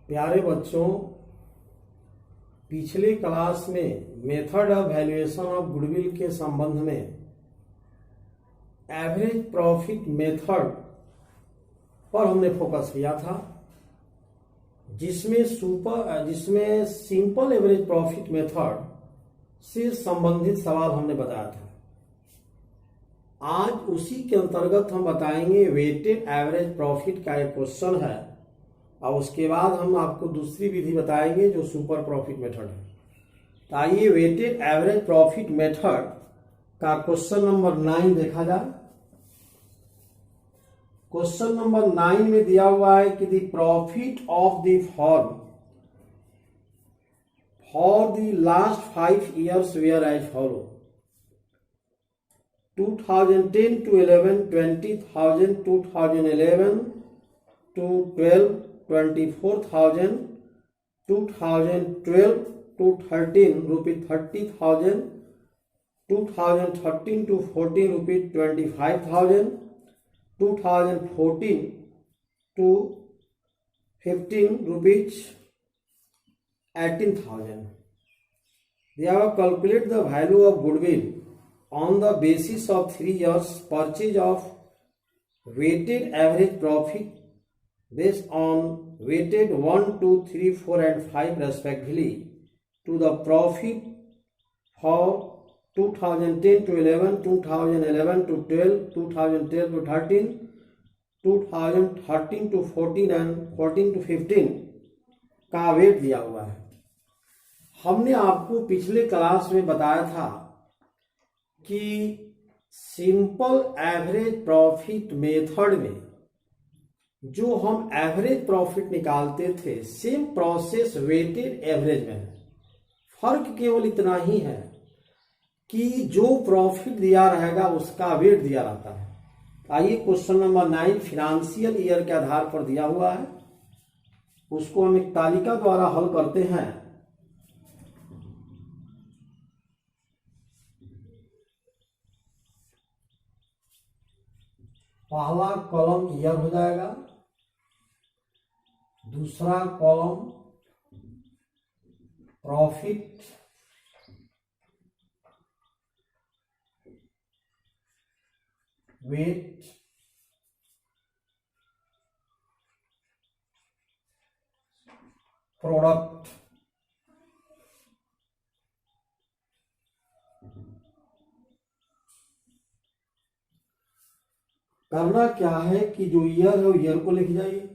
प्यारे बच्चों, पिछले क्लास में method of valuation of goodwill के संबंध में एवरेज प्रॉफिट मेथड पर हमने फोकस किया था, जिसमें सिंपल एवरेज प्रॉफिट मेथड से संबंधित सवाल हमने बताया था। आज उसी के अंतर्गत हम बताएंगे वेटेड एवरेज प्रॉफिट का एक क्वेश्चन है, और उसके बाद हम आपको दूसरी विधि बताएंगे जो सुपर प्रॉफिट मेथड है। तो आइए वेटेड एवरेज प्रॉफिट मेथड का क्वेश्चन नंबर 9 देखा जाए। क्वेश्चन नंबर 9 में दिया हुआ है कि the profit of the firm for the last 5 years were as follow 2010 to 11 20,000 2011 to 12 24,000 2012 to 13 rupees 30,000 2013 to 14 rupees 25,000 2014 to 15 rupees 18,000. They have calculated the value of goodwill on the basis of 3 years purchase of weighted average profit based on weighted 1, 2, 3, 4 and 5 respectively to the profit for 2010 to 11, 2011 to 12, 2012 to 13, 2013 to 14 and 14 to 15 का wait दिया हुआ है। हमने आपको पिछले class में बताया था कि सिंपल एवरेज प्रॉफिट मेथड में जो हम एवरेज प्रॉफिट निकालते थे, सेम प्रोसेस वेटेड एवरेज में है। फर्क केवल इतना ही है कि जो प्रॉफिट दिया रहेगा उसका वेट दिया रहता है। आइए क्वेश्चन नंबर 9 फिनेंशियल ईयर के आधार पर दिया हुआ है, उसको हम एक तालिका द्वारा हल करते हैं। पहला कॉलम ईयर हो जाएगा, दूसरा कॉलम प्रॉफिट, वेट, प्रोडक्ट। करना क्या है कि जो ईयर है वो ईयर को लिख जाइए,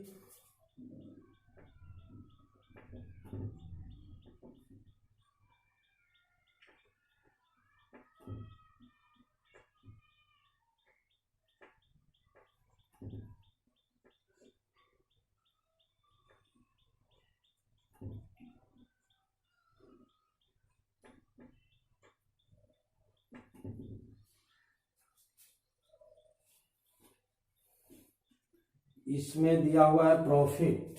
इसमें दिया हुआ है प्रॉफिट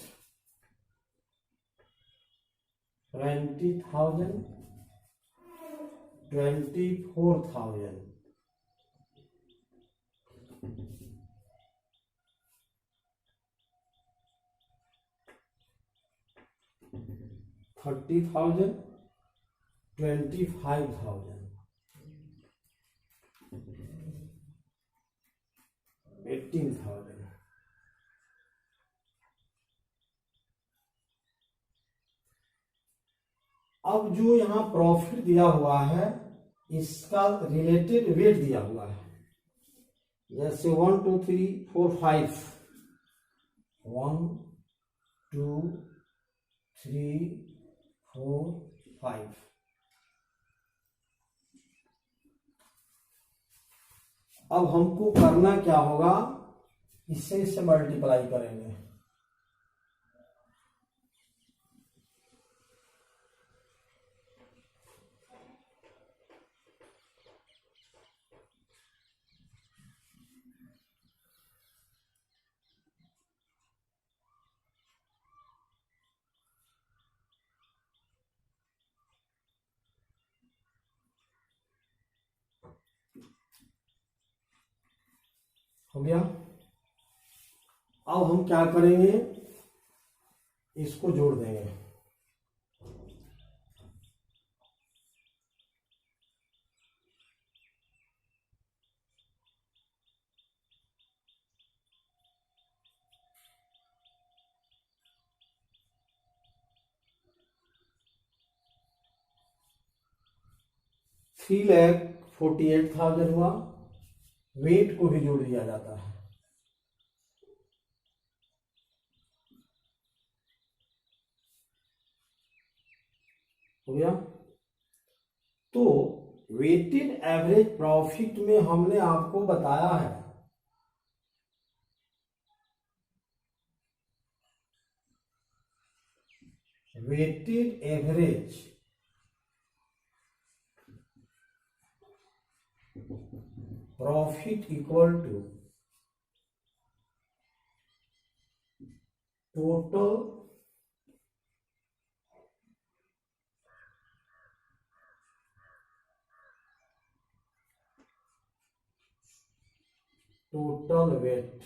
20,000 24,000 30,000 25,000 18,000। अब जो यहाँ प्रॉफिट दिया हुआ है इसका रिलेटेड वेट दिया हुआ है, जैसे 1 2 3 4 5 1 2 3 4 5। अब हमको करना क्या होगा, इससे मल्टीप्लाई करेंगे। हो गया। अब हम क्या करेंगे, इसको जोड़ देंगे। $3,48,000 हुआ। वेट को भी जोड़ दिया जाता है। हो गया। तो वेटेड एवरेज प्रॉफिट में हमने आपको बताया है weighted average profit equal to total weight.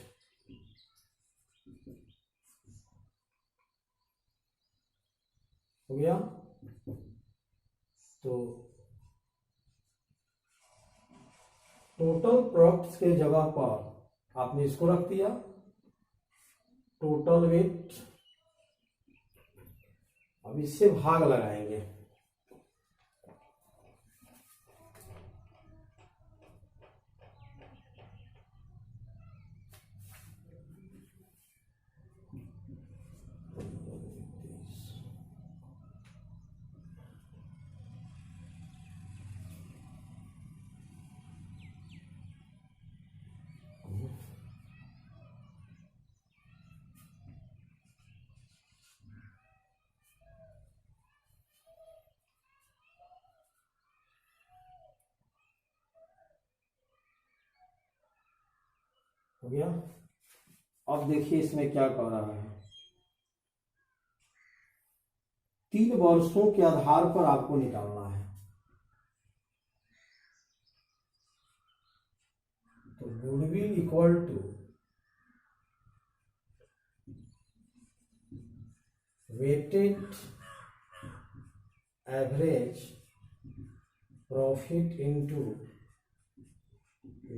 हो गया। तो टोटल प्रोडक्ट्स के जगह पर आपने इसको रख दिया टोटल वेट। अब इससे भाग लगाएंगे। हो गया। अब देखिए इसमें क्या कह रहा है। 3 वर्षों के आधार पर आपको निकालना है। तो goodwill equal to weighted average profit into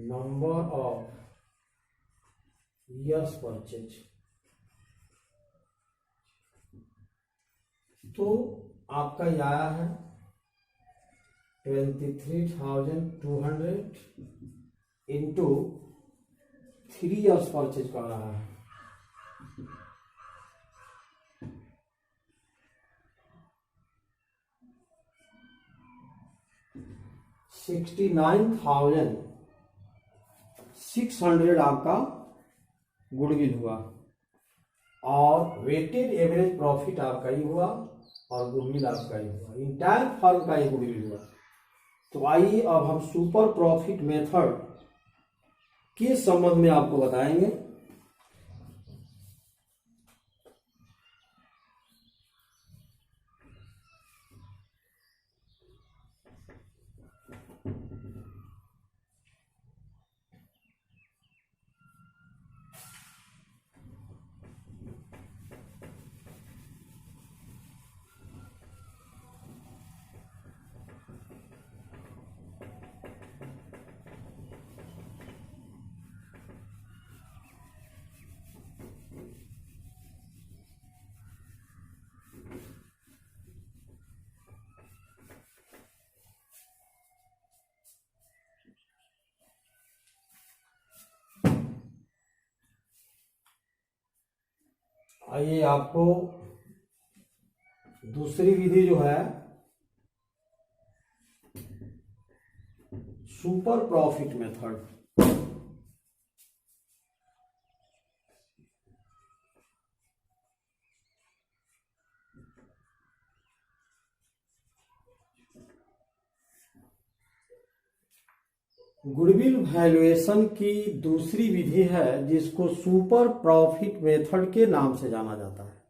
number of years purchase. तो आपका ये आया है 23,200 इंटू 3 ईयर्स परचेज कर रहा है। $69,600 आपका गुडविल हुआ और वेटेड एवरेज प्रॉफिट आपका ही हुआ और गुडविल आपका ही हुआ। इंटायर फर्म का ही गुडविल हुआ। तो आइए अब हम सुपर प्रॉफिट मेथड के संबंध में आपको बताएंगे। आइए आपको दूसरी विधि जो है super profit method, goodwill valuation की दूसरी विधि है जिसको सुपर प्रॉफिट मेथड के नाम से जाना जाता है।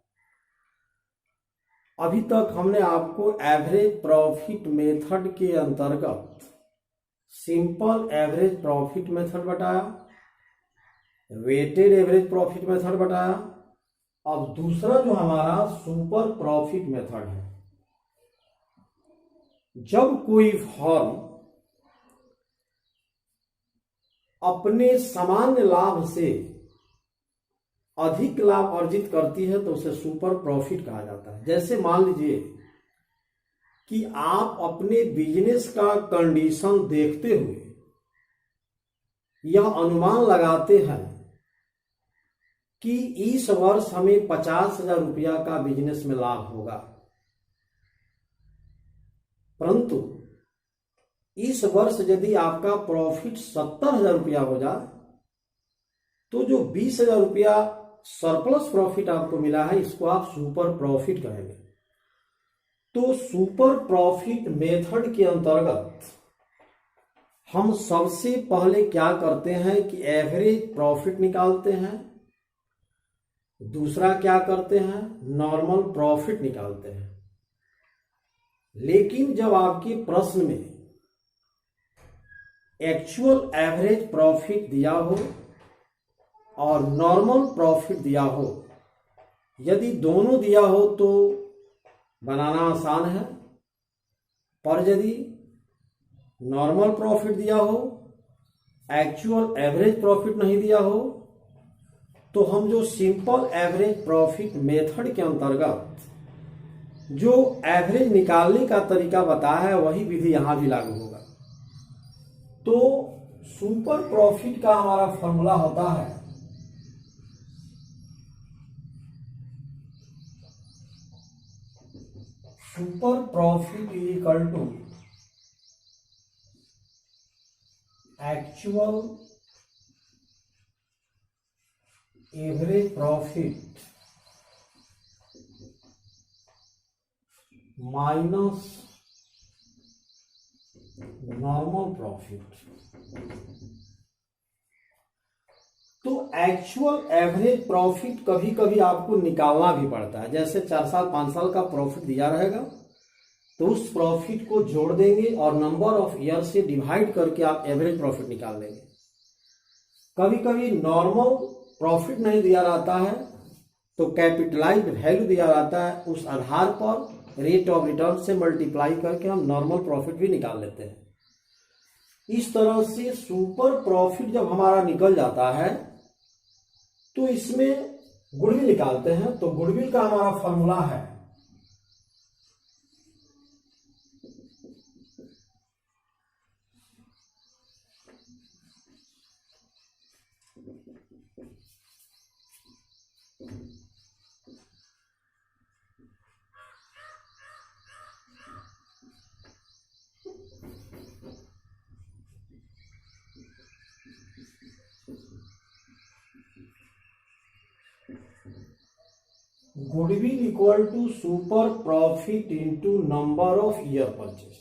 अभी तक हमने आपको एवरेज प्रॉफिट मेथड के अंतर्गत सिंपल एवरेज प्रॉफिट मेथड बताया, वेटेड एवरेज प्रॉफिट मेथड बताया अब दूसरा जो हमारा सुपर प्रॉफिट मेथड है, जब कोई फर्म अपने सामान्य लाभ से अधिक लाभ अर्जित करती है तो उसे सुपर प्रॉफिट कहा जाता है। जैसे मान लीजिए कि आप अपने बिजनेस का कंडीशन देखते हुए यह अनुमान लगाते हैं कि इस वर्ष हमें 50,000 रुपया का बिजनेस में लाभ होगा, परंतु इस वर्ष यदि आपका प्रॉफिट 70,000 रुपया हो जाए तो जो 20,000 रुपया सरप्लस प्रॉफिट आपको मिला है इसको आप सुपर प्रॉफिट कहेंगे। तो सुपर प्रॉफिट मेथड के अंतर्गत हम सबसे पहले क्या करते हैं कि एवरेज प्रॉफिट निकालते हैं, दूसरा क्या करते हैं, नॉर्मल प्रॉफिट निकालते हैं। लेकिन जब आपके प्रश्न में एक्चुअल एवरेज प्रॉफिट दिया हो और नॉर्मल प्रॉफिट दिया हो, यदि दोनों दिया हो तो बनाना आसान है, पर यदि नॉर्मल प्रॉफिट दिया हो, एक्चुअल एवरेज प्रॉफिट नहीं दिया हो, तो हम जो सिंपल एवरेज प्रॉफिट मेथड के अंतर्गत जो एवरेज निकालने का तरीका बताया है वही विधि यहां भी लागू होगा। तो सुपर प्रॉफिट का हमारा फॉर्मूला होता है super profit is equal to actual average profit minus normal profit. तो एक्चुअल एवरेज प्रॉफिट कभी कभी आपको निकालना भी पड़ता है। जैसे 4 साल 5 साल का प्रॉफिट दिया रहेगा तो उस प्रॉफिट को जोड़ देंगे और नंबर ऑफ ईयर से डिवाइड करके आप एवरेज प्रॉफिट निकाल लेंगे। कभी कभी नॉर्मल प्रॉफिट नहीं दिया रहता है तो कैपिटलाइज्ड वैल्यू दिया रहता है, उस आधार पर रेट ऑफ रिटर्न से मल्टीप्लाई करके हम नॉर्मल प्रॉफिट भी निकाल लेते हैं। इस तरह से सुपर प्रॉफिट जब हमारा निकल जाता है तो इसमें गुडविल निकालते हैं। तो गुडविल का हमारा फॉर्मूला है goodwill equal to super profit into number of year purchase.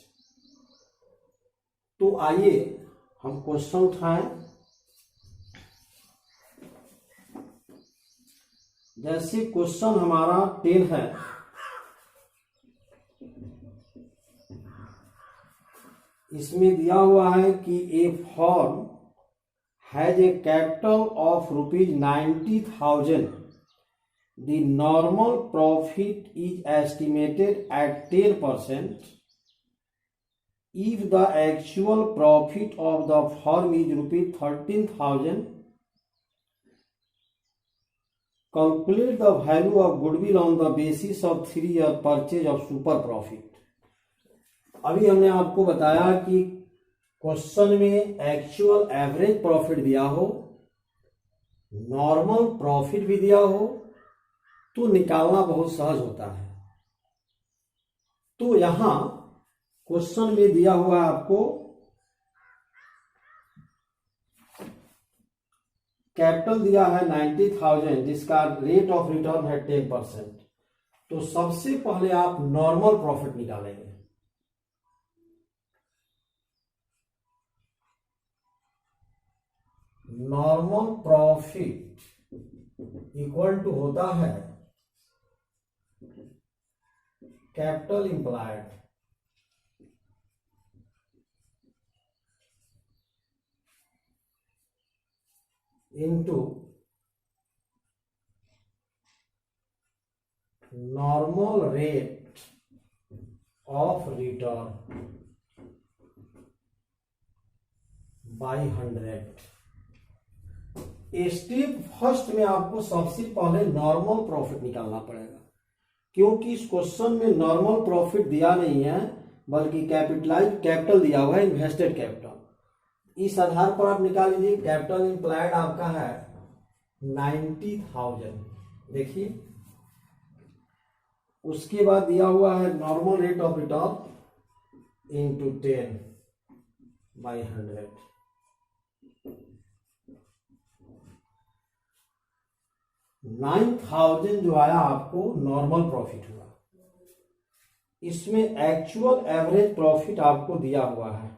तो आइए हम क्वेश्चन उठाएं। जैसे क्वेश्चन हमारा 10 है, इसमें दिया हुआ है कि a firm has a capital of ₹90,000। The normal profit is estimated at 10% if the actual profit of the firm is ₹13,000. Calculate the value of goodwill on the basis of 3-year purchase of super profit. अभी हमने आपको बताया कि question में actual average profit दिया हो, normal profit भी दिया हो तो निकालना बहुत सहज होता है। तो यहां क्वेश्चन में दिया हुआ है आपको कैपिटल दिया है 90,000 जिसका रेट ऑफ रिटर्न है 10%। तो सबसे पहले आप नॉर्मल प्रॉफिट निकालेंगे। नॉर्मल प्रॉफिट इक्वल टू होता है capital employed into normal rate of written by 100। Step first में आपको सबसे पहले नॉर्मल प्रॉफिट निकालना पड़ेगा, क्योंकि इस क्वेश्चन में नॉर्मल प्रॉफिट दिया नहीं है बल्कि कैपिटलाइज कैपिटल दिया हुआ है, इन्वेस्टेड कैपिटल। इस आधार पर आप निकाल लीजिए। कैपिटल इम्प्लाइड आपका है 90,000। देखिए, उसके बाद दिया हुआ है normal rate of return into 10/100। 9,000 जो आया आपको नॉर्मल प्रॉफिट हुआ। इसमें एक्चुअल एवरेज प्रॉफिट आपको दिया हुआ है।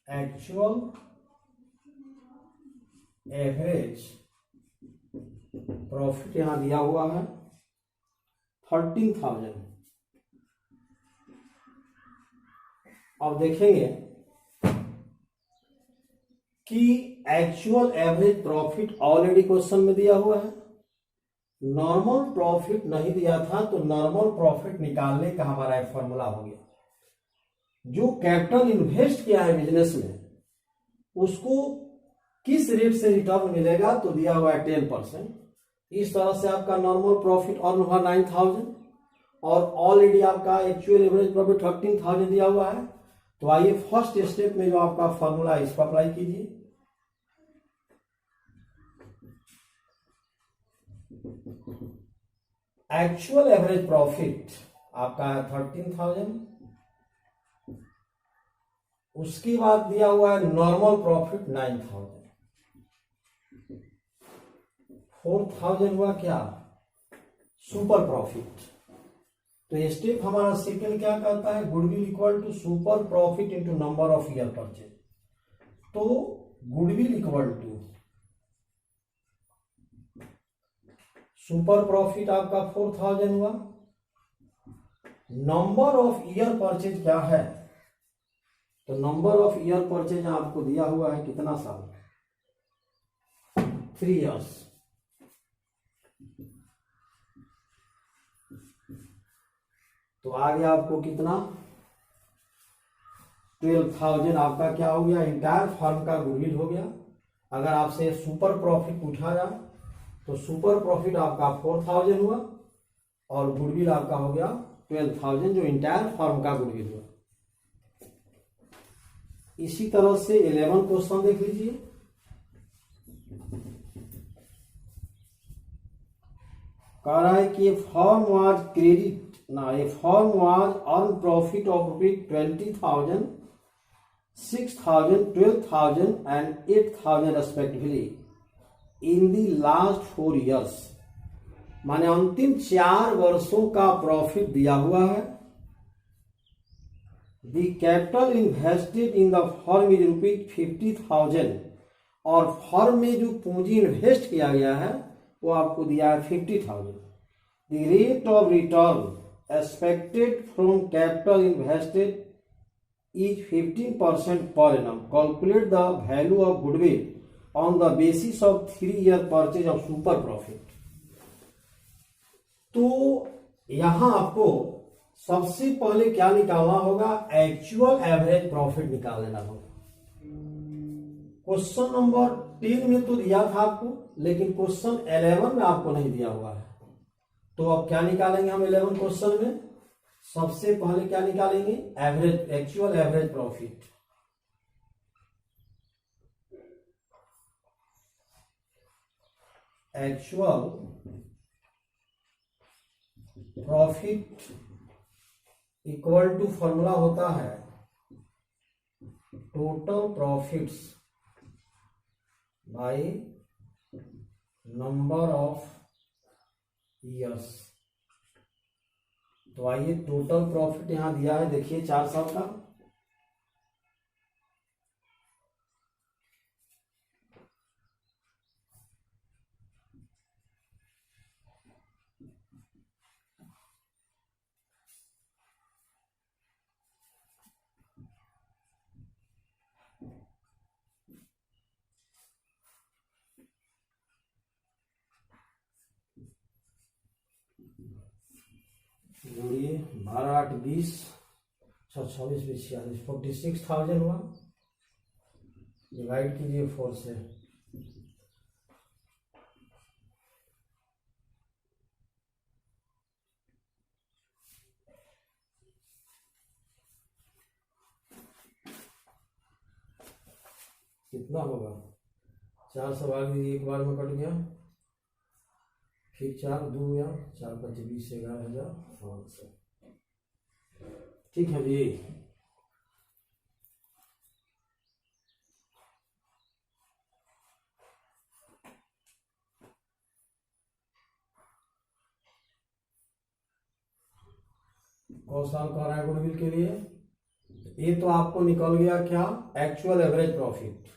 एक्चुअल एवरेज प्रॉफिट यहां दिया हुआ है 13,000। अब देखेंगे कि actual average profit already question में दिया हुआ है, नॉर्मल प्रॉफिट नहीं दिया था, तो नॉर्मल प्रॉफिट निकालने का हमारा एक फॉर्मूला हो गया। जो कैपिटल इन्वेस्ट किया है बिजनेस में, उसको किस रेट से रिटर्न मिलेगा, तो दिया हुआ है 10%। इस तरह से आपका नॉर्मल प्रॉफिट अर्न हुआ 9,000 और ऑलरेडी आपका एक्चुअल एवरेज प्रॉफिट 13,000 दिया हुआ है। तो आइए फर्स्ट स्टेप में जो आपका फॉर्मूला है इसको अप्लाई कीजिए। एक्चुअल एवरेज प्रॉफिट आपका है 13,000। उसके बाद दिया हुआ है नॉर्मल प्रॉफिट 9,000। 4,000 हुआ क्या, सुपर प्रॉफिट। तो स्टेप हमारा सेकंड क्या कहता है, goodwill equal to super profit into number of year purchase. तो goodwill equal to super profit आपका 4,000 हुआ। नंबर ऑफ ईयर परचेज क्या है, तो नंबर ऑफ ईयर परचेज आपको दिया हुआ है कितना साल, 3 इयर्स। तो आगे आपको कितना, 12,000 आपका क्या हो गया, इंटायर फर्म का गुडविल हो गया। अगर आपसे सुपर प्रॉफिट पूछा जाए तो सुपर प्रॉफिट आपका 4,000 हुआ और गुडविल आपका हो गया 12,000, जो इंटायर फर्म का गुडविल हुआ। इसी तरह से 11 क्वेश्चन देख लीजिए। कह रहा है कि फर्म वाज क्रेडिट ना, a firm was earn profit of ₹20,000, 6,000, 12,000 and 8,000 respectively in the last 4 years। माने अंतिम 4 वर्षों का प्रॉफिट दिया हुआ है। The capital invested in the firm is ₹50,000 और फर्म में जो पूंजी इन्वेस्ट किया गया है वो आपको दिया है 50,000। The rate of return expected from capital invested is 15% per annum. Calculate the value of goodwill on the basis of 3-year purchase of super profit। तो यहां आपको सबसे पहले क्या निकालना होगा, एक्चुअल एवरेज प्रॉफिट निकाल लेना होगा। क्वेश्चन नंबर 10 में तो दिया था आपको, लेकिन क्वेश्चन 11 में आपको नहीं दिया हुआ है। तो अब क्या निकालेंगे हम 11 क्वेश्चन में, सबसे पहले क्या निकालेंगे, average, actual average profit. Actual profit equal to formula होता है total profits by number of years. तो आइए टोटल प्रॉफिट यहां दिया है, देखिए 4 साल का। जोड़िए 12 8 20 26 20 46 46,000 हुआ। डिवाइड कीजिए 4 से। कितना होगा? 4 से भाग दीजिए, एक बार में कट गया। फिर 4 2 या 4 5 20 11,500। ठीक है जी। कौन सा कह रहा है गुडविल के लिए? ये तो आपको निकल गया क्या? Actual average profit.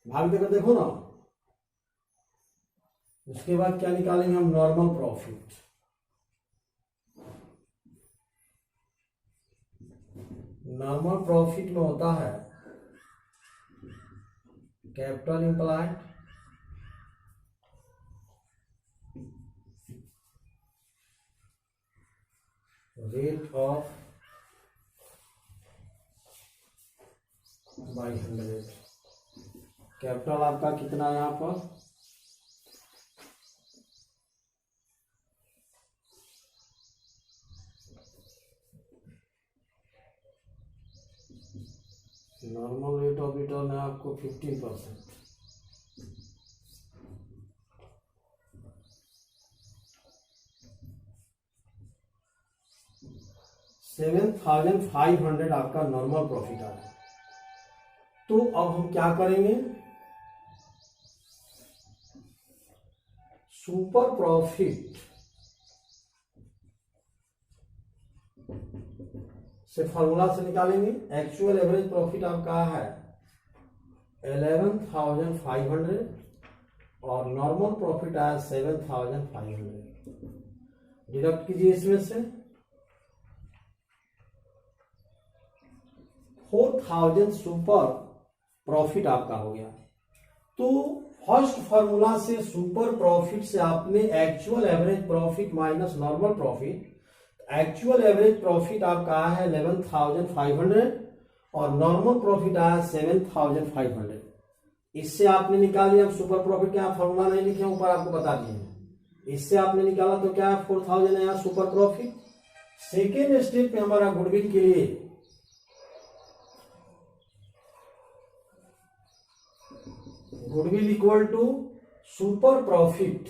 भाग देकर देखो ना। उसके बाद क्या निकालेंगे हम? Normal profit. नॉर्मल प्रॉफिट में होता है capital implied, rate of by 100। Capital आपका कितना है यहाँ पर? नॉर्मल रेट ऑफ रिटर्न है आपको 15%। $7,500 आपका नॉर्मल प्रॉफिट आ रहा है। तो अब हम क्या करेंगे? सुपर प्रॉफिट से फॉर्मूला से निकालेंगे। एक्चुअल एवरेज प्रॉफिट आपका है 11,500 और नॉर्मल प्रॉफिट आया 7,500। डिडक्ट कीजिए इसमें से 4,000 सुपर प्रॉफिट आपका हो गया। तो फर्स्ट फॉर्मूला से सुपर प्रॉफिट से आपने actual average profit minus normal profit, actual average profit आपका आया है 11,500 और नॉर्मल प्रॉफिट आया 7,500। इससे आपने निकाली। अब सुपर प्रॉफिट का फॉर्मूला नहीं लिखे, ऊपर आपको बता दिए। इससे आपने निकाला तो क्या है? 4,000 है यहाँ सुपर प्रॉफिट। सेकेंड स्टेप में हमारा गुडविल के लिए goodwill equal to super profit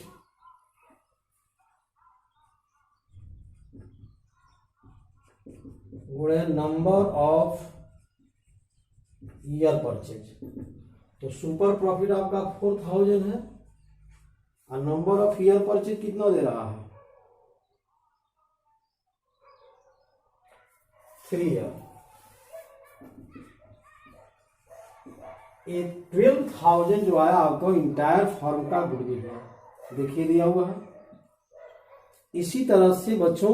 गुणे नंबर ऑफ ईयर परचेज। तो सुपर प्रॉफिट आपका 4,000 है और नंबर ऑफ ईयर परचेज कितना दे रहा है? 3 ईयर। ये 12,000 जो आया आपको इंटायर फर्म का गुडविल है, देखिए दिया हुआ है। इसी तरह से बच्चों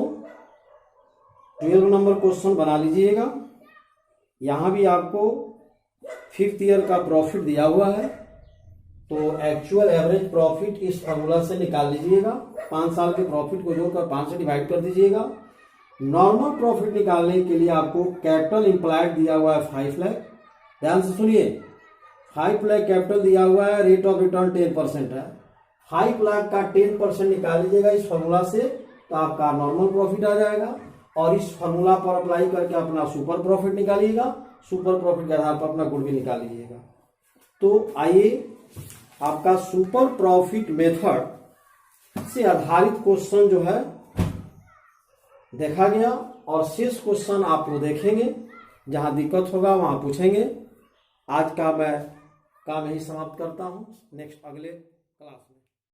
12 नंबर क्वेश्चन बना लीजिएगा। यहां भी आपको 5th ईयर का प्रॉफिट दिया हुआ है, तो एक्चुअल एवरेज प्रॉफिट इस फॉर्मूला से निकाल लीजिएगा। 5 साल के प्रॉफिट को जोड़कर 5 से डिवाइड कर दीजिएगा। नॉर्मल प्रॉफिट निकालने के लिए आपको कैपिटल इम्प्लाइड दिया हुआ है 5 लाख। ध्यान से सुनिए, 5 लाख कैपिटल दिया हुआ है, रेट ऑफ रिटर्न 10% है। 5 लाख का 10% निकाल लीजिएगा इस फॉर्मूला से, तो आपका नॉर्मल प्रॉफिट आ जाएगा। और इस फॉर्मूला पर अप्लाई करके अपना सुपर प्रॉफिट निकालिएगा। सुपर प्रॉफिट के आधार पर अपना गुडविल निकाल लीजिएगा। तो आइए आपका सुपर प्रॉफिट मेथड से आधारित क्वेश्चन जो है देखा गया, और शेष क्वेश्चन आप लोग देखेंगे। जहां दिक्कत होगा वहां पूछेंगे। आज का मैं काम यही समाप्त करता हूं। नेक्स्ट अगले